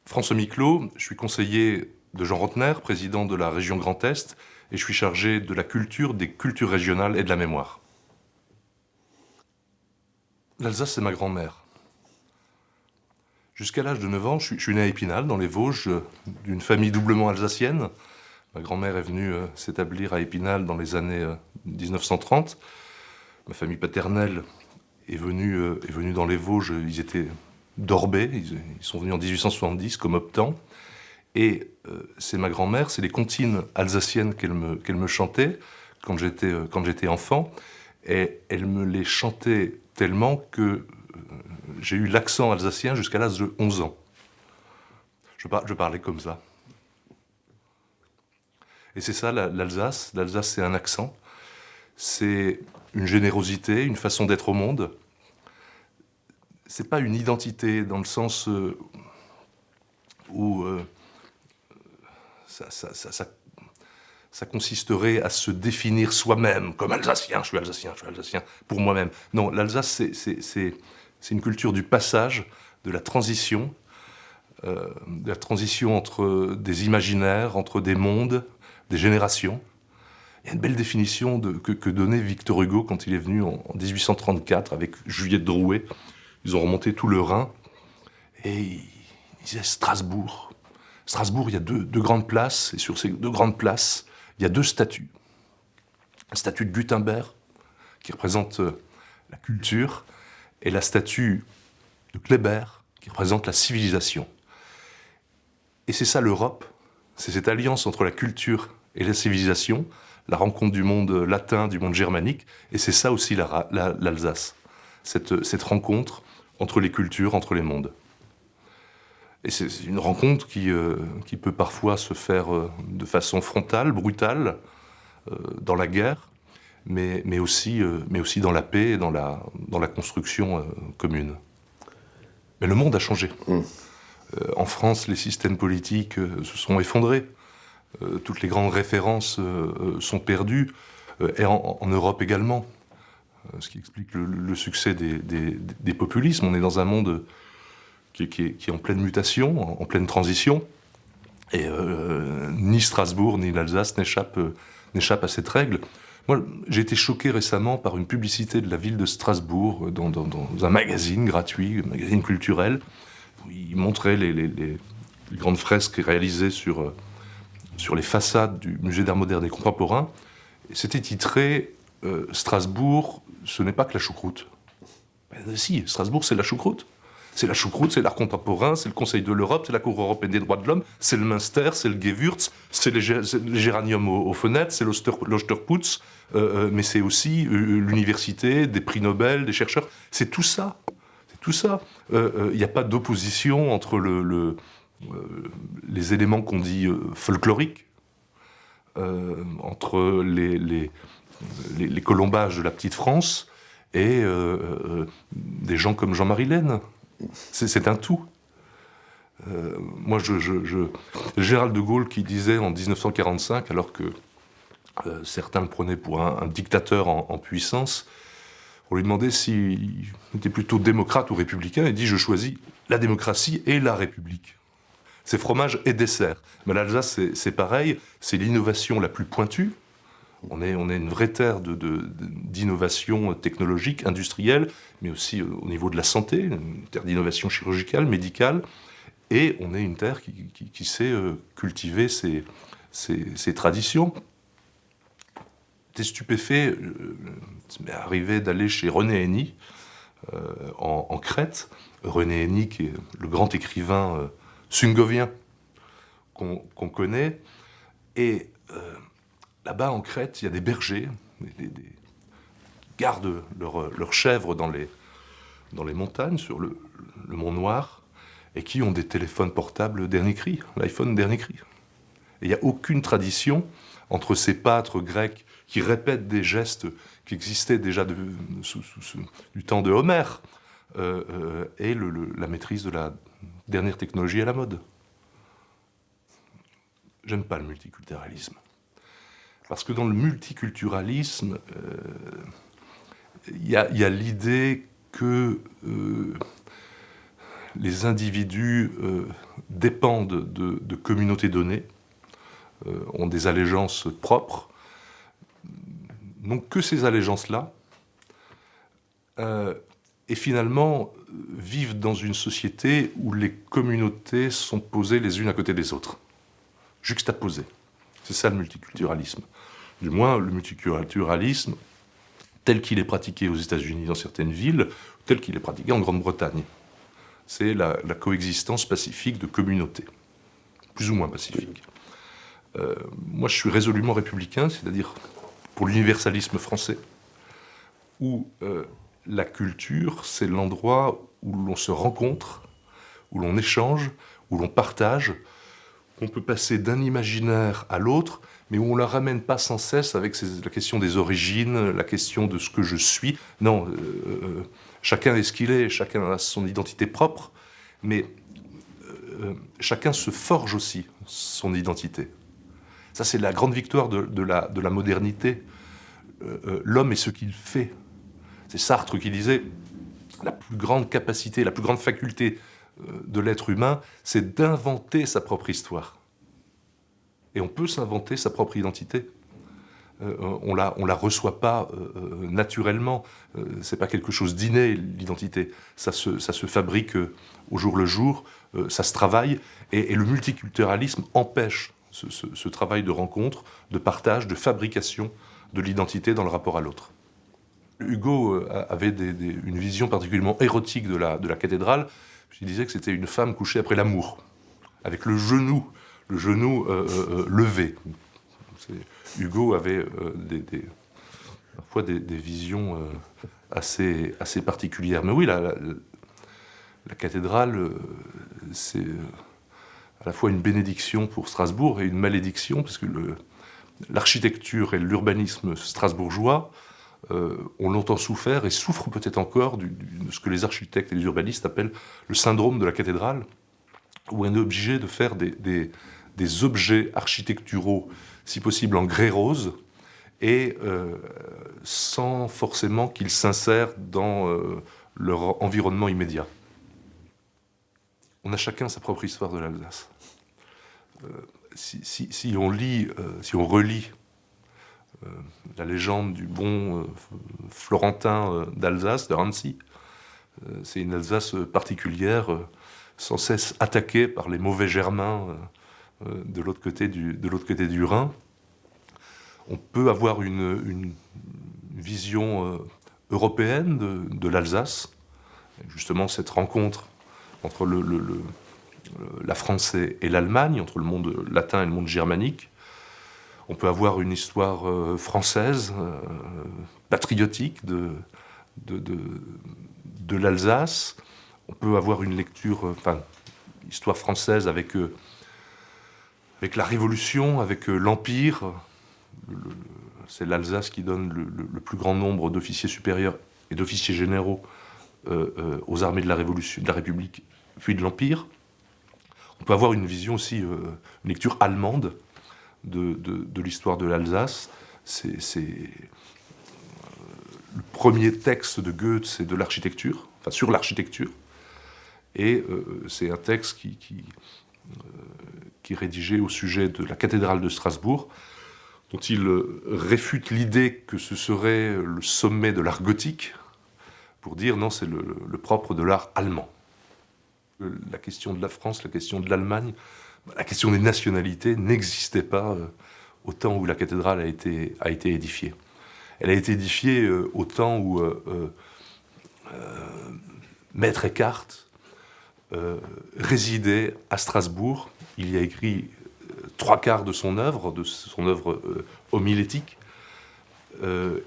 François Miclot, je suis conseiller de Jean Rotner, président de la région Grand Est, et je suis chargé de la culture, des cultures régionales et de la mémoire. L'Alsace, c'est ma grand-mère. Jusqu'à l'âge de 9 ans, je suis né à Épinal, dans les Vosges, d'une famille doublement alsacienne. Ma grand-mère est venue s'établir à Épinal dans les années 1930. Ma famille paternelle est venue dans les Vosges, ils étaient d'Orbais, ils sont venus en 1870 comme optants. Et c'est ma grand-mère, c'est les comptines alsaciennes qu'elle me chantait quand j'étais enfant. Et elle me les chantait tellement que j'ai eu l'accent alsacien jusqu'à l'âge de 11 ans. Je parlais comme ça. Et c'est ça l'Alsace. L'Alsace, c'est un accent. C'est une générosité, une façon d'être au monde. C'est pas une identité dans le sens où ça consisterait à se définir soi-même comme alsacien, je suis alsacien, pour moi-même. Non, l'Alsace, c'est une culture du passage, de la transition entre des imaginaires, entre des mondes, des générations. Il y a une belle définition que donnait Victor Hugo quand il est venu en 1834 avec Juliette Drouet. Ils ont remonté tout le Rhin et il disait Strasbourg. Strasbourg, il y a deux grandes places, et sur ces deux grandes places, il y a deux statues. La statue de Gutenberg, qui représente la culture, et la statue de Kléber, qui représente la civilisation. Et c'est ça l'Europe, c'est cette alliance entre la culture et la civilisation, la rencontre du monde latin, du monde germanique, et c'est ça aussi l'Alsace, cette rencontre entre les cultures, entre les mondes. Et c'est une rencontre qui peut parfois se faire de façon frontale, brutale, dans la guerre, mais aussi dans la paix et dans la construction commune. Mais le monde a changé. En France, les systèmes politiques se sont effondrés. Toutes les grandes références sont perdues, et en Europe également. Ce qui explique le succès des populismes. On est dans un monde qui est en pleine mutation, en pleine transition. Et ni Strasbourg, ni l'Alsace n'échappent à cette règle. Moi, j'ai été choqué récemment par une publicité de la ville de Strasbourg dans un magazine gratuit, un magazine culturel, où il montrait les grandes fresques réalisées sur les façades du Musée d'art moderne et contemporain. Et c'était titré Strasbourg, ce n'est pas que la choucroute. Ben, si, Strasbourg, c'est la choucroute. C'est la choucroute, c'est l'art contemporain, c'est le Conseil de l'Europe, c'est la Cour européenne des droits de l'homme, c'est le Münster, c'est le Gewürz, c'est les géraniums aux fenêtres, c'est l'Osterputz, mais c'est aussi l'université, des prix Nobel, des chercheurs. C'est tout ça. C'est tout ça. Il n'y a pas d'opposition entre les éléments qu'on dit folkloriques, entre les colombages de la petite France et des gens comme Jean-Marie Laine. C'est un tout. Moi, Gérald de Gaulle qui disait en 1945, alors que certains le prenaient pour un dictateur en puissance, on lui demandait s'il était plutôt démocrate ou républicain, il dit « Je choisis la démocratie et la République ». C'est fromage et dessert. Mais l'Alsace, c'est pareil, c'est l'innovation la plus pointue. On est une vraie terre d'innovation technologique, industrielle, mais aussi au niveau de la santé, une terre d'innovation chirurgicale, médicale. Et on est une terre qui sait cultiver ses traditions. J'étais stupéfait, il m'est arrivé d'aller chez René Henny, en Crète. René Henny, qui est le grand écrivain sungovien qu'on connaît. Et là-bas, en Crète, il y a des bergers qui gardent leurs chèvres dans les montagnes, sur le Mont Noir, et qui ont des téléphones portables dernier cri, l'iPhone dernier cri. Et il n'y a aucune tradition entre ces pâtres grecs qui répètent des gestes qui existaient déjà du temps de Homère, et la maîtrise de la dernière technologie à la mode. J'aime pas le multiculturalisme. Parce que dans le multiculturalisme, il y a l'idée que les individus dépendent de communautés données, ont des allégeances propres, n'ont que ces allégeances-là, et finalement vivent dans une société où les communautés sont posées les unes à côté des autres, juxtaposées. C'est ça le multiculturalisme. Du moins, le multiculturalisme, tel qu'il est pratiqué aux États-Unis dans certaines villes, tel qu'il est pratiqué en Grande-Bretagne. C'est la coexistence pacifique de communautés, plus ou moins pacifique. Moi, je suis résolument républicain, c'est-à-dire pour l'universalisme français, où la culture, c'est l'endroit où l'on se rencontre, où l'on échange, où l'on partage, qu'on peut passer d'un imaginaire à l'autre, mais où on ne la ramène pas sans cesse avec la question des origines, la question de ce que je suis. Non, chacun est ce qu'il est, chacun a son identité propre, mais chacun se forge aussi son identité. Ça, c'est la grande victoire de la modernité. L'homme est ce qu'il fait. C'est Sartre qui disait la plus grande capacité, la plus grande faculté de l'être humain, c'est d'inventer sa propre histoire. Et on peut s'inventer sa propre identité. On la reçoit pas naturellement. C'est pas quelque chose d'inné, l'identité. Ça se fabrique au jour le jour, ça se travaille. Et le multiculturalisme empêche ce travail de rencontre, de partage, de fabrication de l'identité dans le rapport à l'autre. Hugo avait une vision particulièrement érotique de la cathédrale. Il disait que c'était une femme couchée après l'amour, avec le genou levé. Hugo avait parfois des visions assez particulières. Mais oui, la cathédrale, c'est à la fois une bénédiction pour Strasbourg et une malédiction, parce que l'architecture et l'urbanisme strasbourgeois ont longtemps souffert et souffrent peut-être encore de ce que les architectes et les urbanistes appellent le syndrome de la cathédrale, où on est obligé de faire des objets architecturaux, si possible en grès rose, et sans forcément qu'ils s'insèrent dans leur environnement immédiat. On a chacun sa propre histoire de l'Alsace. Si on relit la légende du bon Florentin d'Alsace, de Rancy, c'est une Alsace particulière, sans cesse attaquée par les mauvais germains de l'autre côté du Rhin. On peut avoir une vision européenne de l'Alsace, justement cette rencontre entre la France et l'Allemagne, entre le monde latin et le monde germanique. On peut avoir une histoire française, patriotique de l'Alsace. On peut avoir une lecture, histoire française avec la Révolution, avec l'Empire. C'est l'Alsace qui donne le plus grand nombre d'officiers supérieurs et d'officiers généraux aux armées de la Révolution, de la République, puis de l'Empire. On peut avoir une vision aussi, une lecture allemande de l'histoire de l'Alsace. C'est le premier texte de Goethe, c'est de l'architecture, sur l'architecture. Et c'est un texte qui est rédigé au sujet de la cathédrale de Strasbourg, dont il réfute l'idée que ce serait le sommet de l'art gothique, pour dire non, c'est le propre de l'art allemand. La question de la France, la question de l'Allemagne, la question des nationalités n'existait pas au temps où la cathédrale a été édifiée. Elle a été édifiée au temps où Maître Eckhart résidait à Strasbourg. Il y a écrit 3/4 de son œuvre homilétique.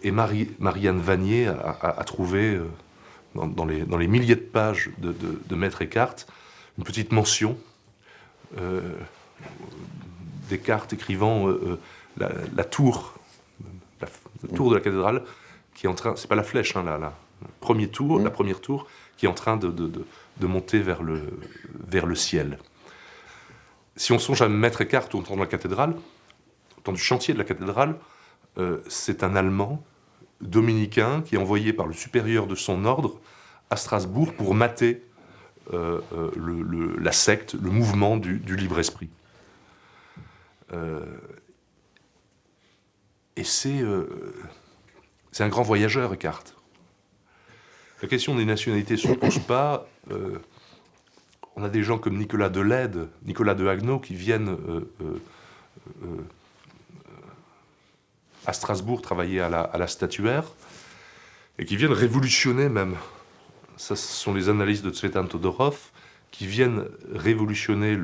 Et Marianne Vanier a trouvé, dans les milliers de pages de Maître Eckhart, une petite mention Eckhart écrivant la tour de la cathédrale, qui est en train, c'est pas la flèche, la première tour, qui est en train de monter vers le ciel. Si on songe à Maître Eckhart au temps de la cathédrale, au temps du chantier de la cathédrale, c'est un Allemand dominicain qui est envoyé par le supérieur de son ordre à Strasbourg pour mater la secte, le mouvement du libre esprit. Et c'est un grand voyageur, Eckhart. La question des nationalités ne se pose pas. On a des gens comme Nicolas Delède, Nicolas de Haguenau, qui viennent à Strasbourg travailler à la statuaire, et qui viennent révolutionner même. Ça, ce sont les analyses de Tzvetan Todorov, qui viennent révolutionner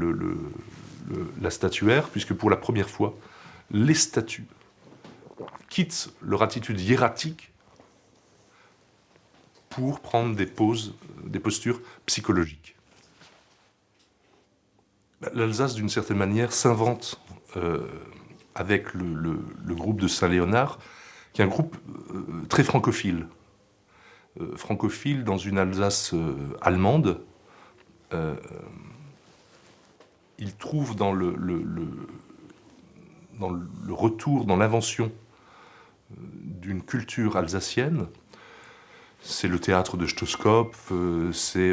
la statuaire, puisque pour la première fois, les statues quittent leur attitude hiératique pour prendre des postures psychologiques. L'Alsace, d'une certaine manière, s'invente avec le groupe de Saint-Léonard, qui est un groupe très francophile. Francophile dans une Alsace allemande. Il trouve dans le retour, dans l'invention d'une culture alsacienne, c'est le théâtre de Stoskopf, c'est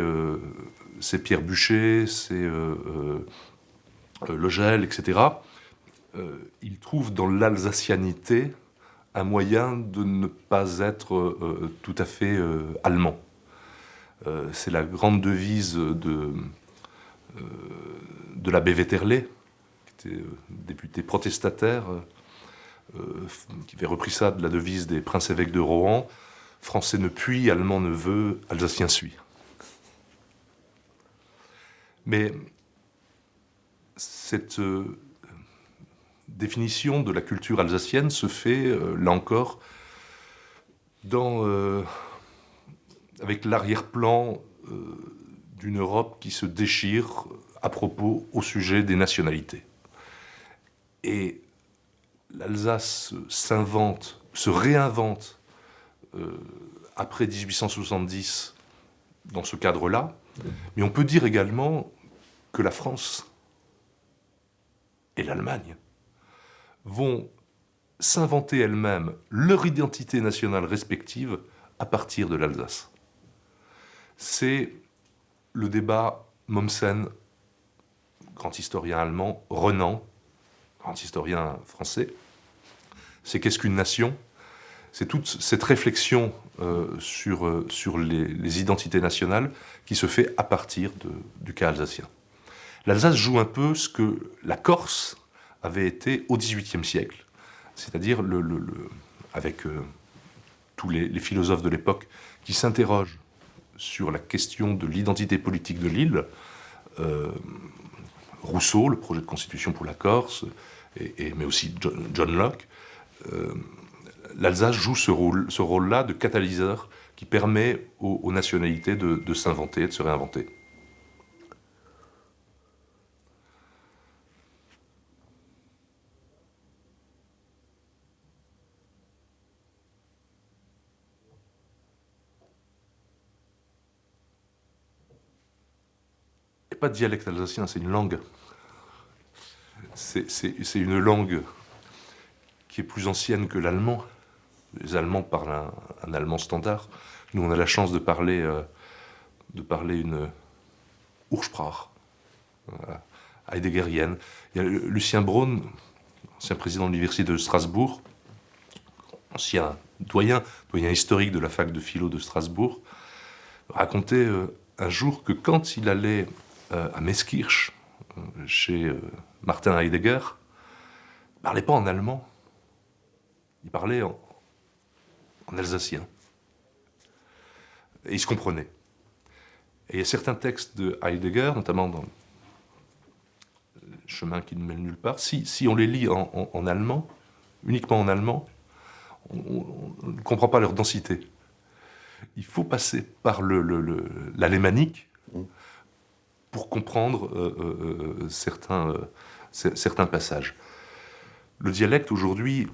Pierre Bucher, c'est Le Gel, etc. Il trouve dans l'alsacianité un moyen de ne pas être tout à fait allemand. C'est la grande devise de l'abbé Wetterlé, qui était député protestataire, qui avait repris ça de la devise des princes-évêques de Rohan: français ne puis, allemand ne veut, alsacien suit. Mais cette définition de la culture alsacienne se fait, là encore, avec l'arrière-plan d'une Europe qui se déchire à propos, au sujet des nationalités. Et l'Alsace s'invente, se réinvente après 1870 dans ce cadre-là, mais on peut dire également que la France et l'Allemagne vont s'inventer elles-mêmes leur identité nationale respective à partir de l'Alsace. C'est le débat Mommsen, grand historien allemand, Renan, grand historien français. C'est qu'est-ce qu'une nation ? C'est toute cette réflexion sur les identités nationales qui se fait à partir du cas alsacien. L'Alsace joue un peu ce que la Corse avait été au XVIIIe siècle, c'est-à-dire avec tous les philosophes de l'époque qui s'interrogent sur la question de l'identité politique de l'île, Rousseau, le projet de constitution pour la Corse, mais aussi John Locke, l'Alsace joue ce rôle-là de catalyseur qui permet aux nationalités de s'inventer, de se réinventer. Il n'y a pas de dialecte alsacien, c'est une langue. C'est une langue qui est plus ancienne que l'allemand. Les Allemands parlent un allemand standard. Nous, on a la chance de parler une Ursprache, heideggerienne. Il y a Lucien Braun, ancien président de l'université de Strasbourg, ancien doyen historique de la fac de philo de Strasbourg, racontait un jour que quand il allait à Meeskirch, chez Martin Heidegger, il ne parlait pas en allemand, il parlait en alsacien. Et il se comprenait. Et il y a certains textes de Heidegger, notamment dans Le chemin qui ne mène nulle part, si on les lit en allemand, uniquement en allemand, on ne comprend pas leur densité. Il faut passer par l'alémanique pour comprendre certains passages. Le dialecte, aujourd'hui,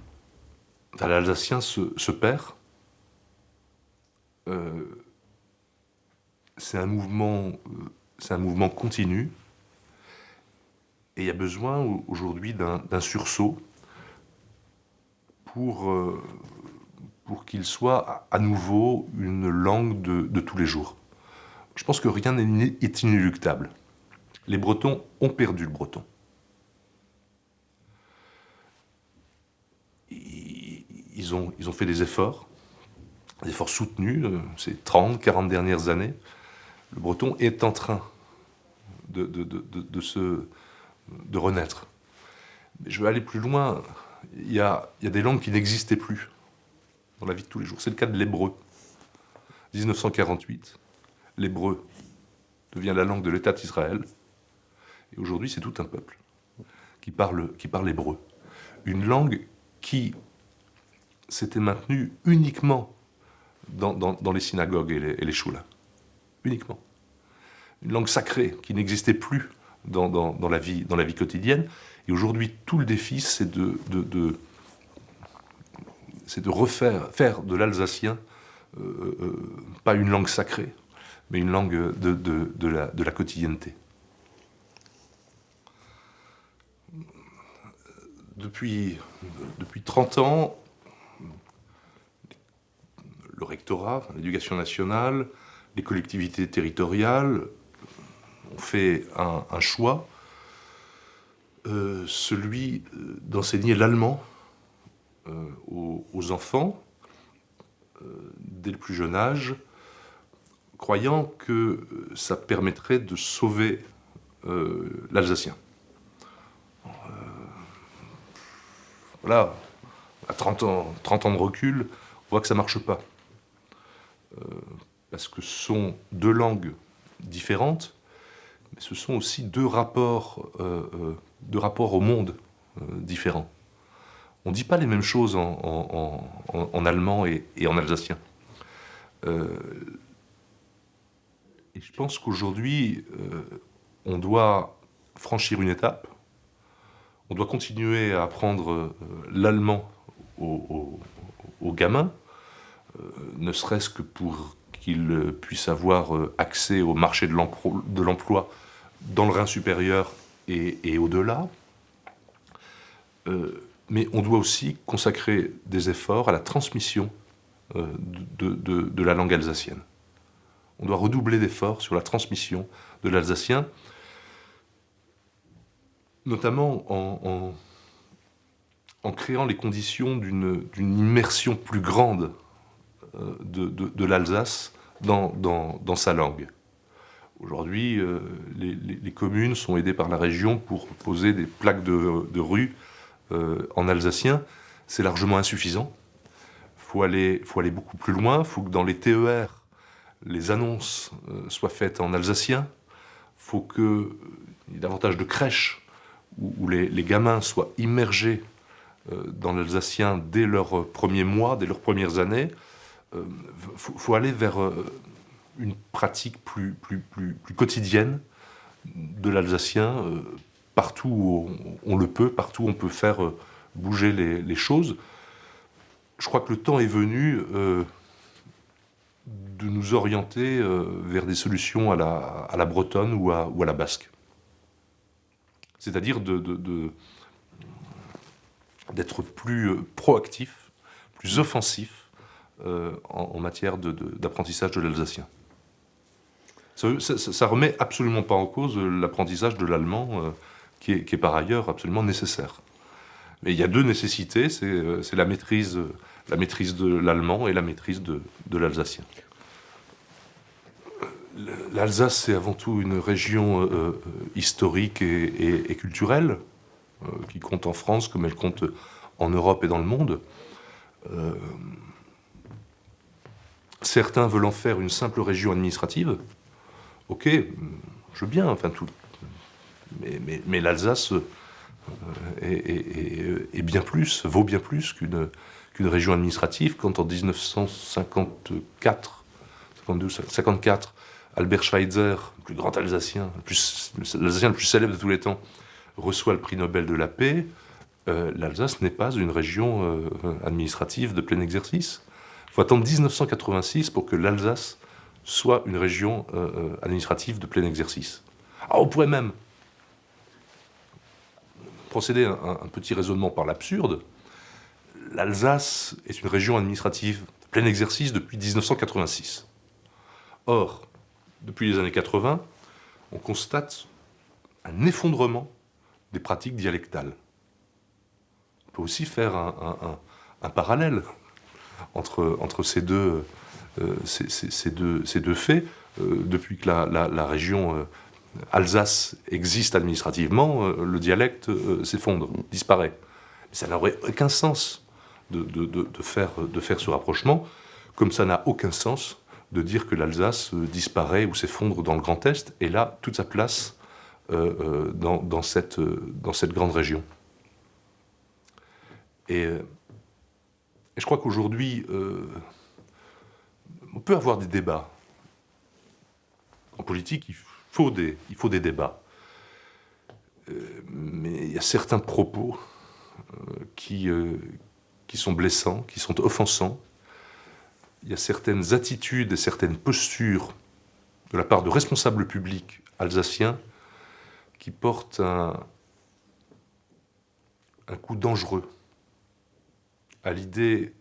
l'alsacien se perd. C'est un mouvement continu. Et il y a besoin aujourd'hui d'un sursaut pour qu'il soit à nouveau une langue de tous les jours. je pense que rien n'est inéluctable. Les Bretons ont perdu le breton. Ils ont fait des efforts soutenus ces 30, 40 dernières années. Le breton est en train de renaître. Mais je vais aller plus loin. Il y a des langues qui n'existaient plus dans la vie de tous les jours. C'est le cas de l'hébreu. 1948, l'hébreu devient la langue de l'État d'Israël. Et aujourd'hui, c'est tout un peuple qui parle hébreu. Une langue qui s'était maintenue uniquement dans les synagogues et les shulas. Uniquement. Une langue sacrée qui n'existait plus dans la vie quotidienne. Et aujourd'hui, tout le défi, c'est de faire de l'alsacien pas une langue sacrée, mais une langue de la quotidienneté. Depuis 30 ans, le rectorat, l'éducation nationale, les collectivités territoriales ont fait un choix, celui d'enseigner l'allemand aux enfants dès le plus jeune âge, croyant que ça permettrait de sauver l'alsacien. Voilà, à 30 ans de recul, on voit que ça ne marche pas. Parce que ce sont deux langues différentes, mais ce sont aussi deux rapports au monde différents. On ne dit pas les mêmes choses en allemand et en alsacien. Et je pense qu'aujourd'hui, on doit franchir une étape. On doit continuer à apprendre l'allemand aux gamins, ne serait-ce que pour qu'ils puissent avoir accès au marché de l'emploi dans le Rhin supérieur et au-delà. Mais on doit aussi consacrer des efforts à la transmission de la langue alsacienne. On doit redoubler d'efforts sur la transmission de l'alsacien, notamment en créant les conditions d'une immersion plus grande de l'Alsace dans sa langue. Aujourd'hui, les communes sont aidées par la région pour poser des plaques de rue en alsacien. C'est largement insuffisant. Faut aller beaucoup plus loin. Il faut que dans les TER, les annonces soient faites en alsacien. Il faut qu'il y ait davantage de crèches où les gamins soient immergés dans l'alsacien dès leurs premiers mois, dès leurs premières années. Faut aller vers une pratique plus quotidienne de l'alsacien, partout où on le peut, partout où on peut faire bouger les choses. Je crois que le temps est venu de nous orienter vers des solutions à la bretonne ou à la basque. C'est-à-dire d'être plus proactif, plus offensif en matière d'apprentissage de l'alsacien. Ça remet absolument pas en cause l'apprentissage de l'allemand, qui est par ailleurs absolument nécessaire. Mais il y a deux nécessités, c'est la maîtrise de l'allemand et la maîtrise de l'alsacien. L'Alsace, c'est avant tout une région historique et culturelle, qui compte en France comme elle compte en Europe et dans le monde. Certains veulent en faire une simple région administrative. Ok, je veux bien, enfin tout. Mais l'Alsace est bien plus, vaut bien plus qu'une région administrative, quand en 1954, Albert Schweitzer, le plus grand Alsacien, l'Alsacien le plus célèbre de tous les temps, reçoit le prix Nobel de la paix. L'Alsace n'est pas une région administrative de plein exercice. Il faut attendre 1986 pour que l'Alsace soit une région administrative de plein exercice. Alors on pourrait même procéder à un petit raisonnement par l'absurde. L'Alsace est une région administrative de plein exercice depuis 1986. Or, depuis les années 80, on constate un effondrement des pratiques dialectales. On peut aussi faire un parallèle entre ces deux faits. Depuis que la région Alsace existe administrativement, le dialecte s'effondre, disparaît. Ça n'aurait aucun sens de faire ce rapprochement, comme ça n'a aucun sens de dire que l'Alsace disparaît ou s'effondre dans le Grand Est, et là, toute sa place dans cette grande région. Et je crois qu'aujourd'hui, on peut avoir des débats. En politique, il faut des débats. Mais il y a certains propos qui sont blessants, qui sont offensants. Il y a certaines attitudes et certaines postures de la part de responsables publics alsaciens qui portent un coup dangereux à l'idée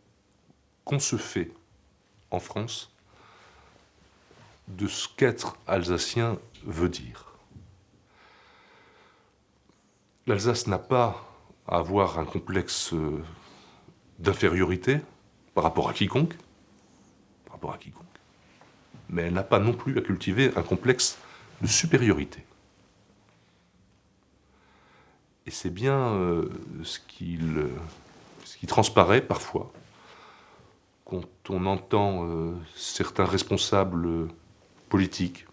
qu'on se fait en France de ce qu'être alsacien veut dire. L'Alsace n'a pas à avoir un complexe d'infériorité par rapport à quiconque, mais elle n'a pas non plus à cultiver un complexe de supériorité. Et c'est bien ce qui transparaît parfois quand on entend certains responsables politiques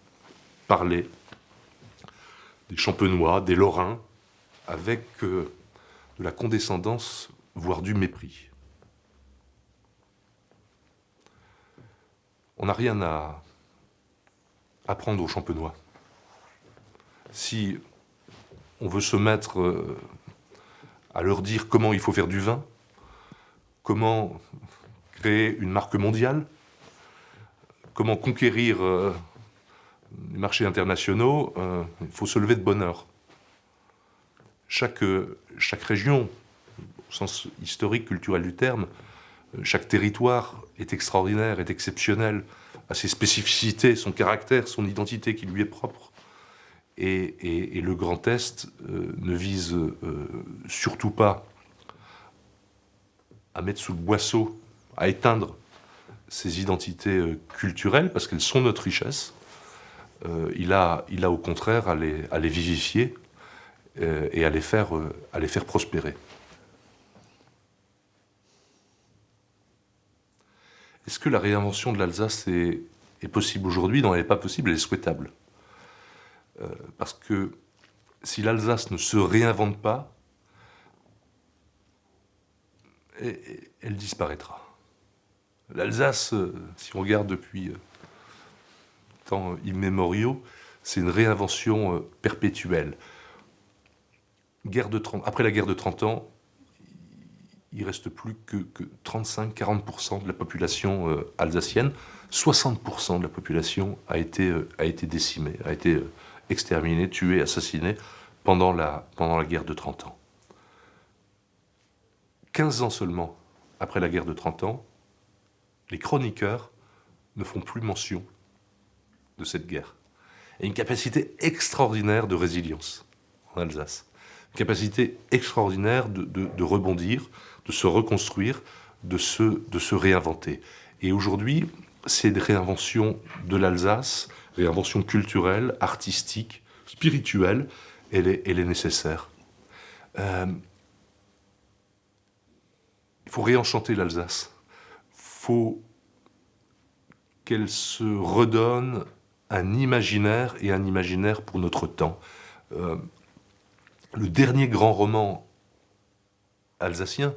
parler des Champenois, des Lorrains, avec de la condescendance, voire du mépris. On n'a rien à apprendre aux Champenois. Si on veut se mettre à leur dire comment il faut faire du vin, comment créer une marque mondiale, comment conquérir les marchés internationaux, il faut se lever de bonne heure. Chaque région, au sens historique, culturel du terme, chaque territoire est extraordinaire, est exceptionnel, a ses spécificités, son caractère, son identité qui lui est propre. Et le Grand Est ne vise surtout pas à mettre sous le boisseau, à éteindre ces identités culturelles, parce qu'elles sont notre richesse. Il a au contraire à les vivifier et à les faire prospérer. Est-ce que la réinvention de l'Alsace est possible aujourd'hui? Non, elle n'est pas possible, elle est souhaitable. Parce que si l'Alsace ne se réinvente pas, elle disparaîtra. L'Alsace, si on regarde depuis temps immémoriaux, c'est une réinvention perpétuelle. Après la guerre de 30 ans, il ne reste plus que 35-40% de la population alsacienne. 60% de la population a été décimée, a été exterminée, tuée, assassinée pendant la guerre de 30 ans. 15 ans seulement après la guerre de 30 ans, les chroniqueurs ne font plus mention de cette guerre. Et une capacité extraordinaire de résilience en Alsace. Une capacité extraordinaire de rebondir, de se reconstruire, de se réinventer. Et aujourd'hui, cette réinvention de l'Alsace, réinvention culturelle, artistique, spirituelle, elle est nécessaire. Il faut réenchanter l'Alsace. Il faut qu'elle se redonne un imaginaire, et un imaginaire pour notre temps. Le dernier grand roman alsacien,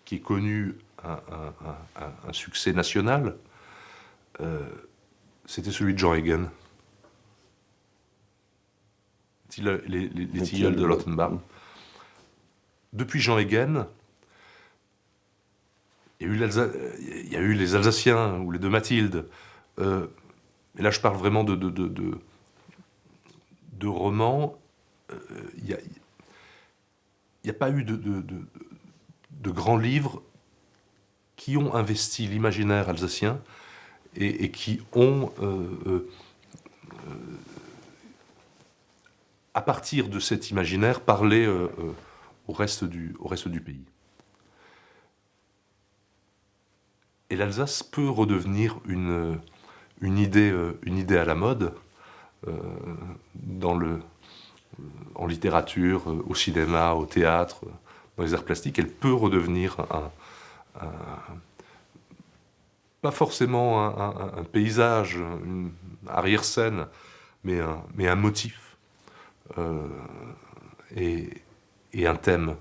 qui est connu un succès national, c'était celui de Jean Hegen. Les Tilleuls de Lottenbach. Depuis Jean Hegen, il y a eu les Alsaciens ou les deux Mathilde. Et là, je parle vraiment de romans. Il n'y a pas eu de grands livres qui ont investi l'imaginaire alsacien et qui ont, à partir de cet imaginaire, parlé au reste du pays. Et l'Alsace peut redevenir une idée à la mode en littérature, au cinéma, au théâtre, dans les arts plastiques. Elle peut redevenir pas forcément un paysage, une arrière-scène, mais un motif et un thème.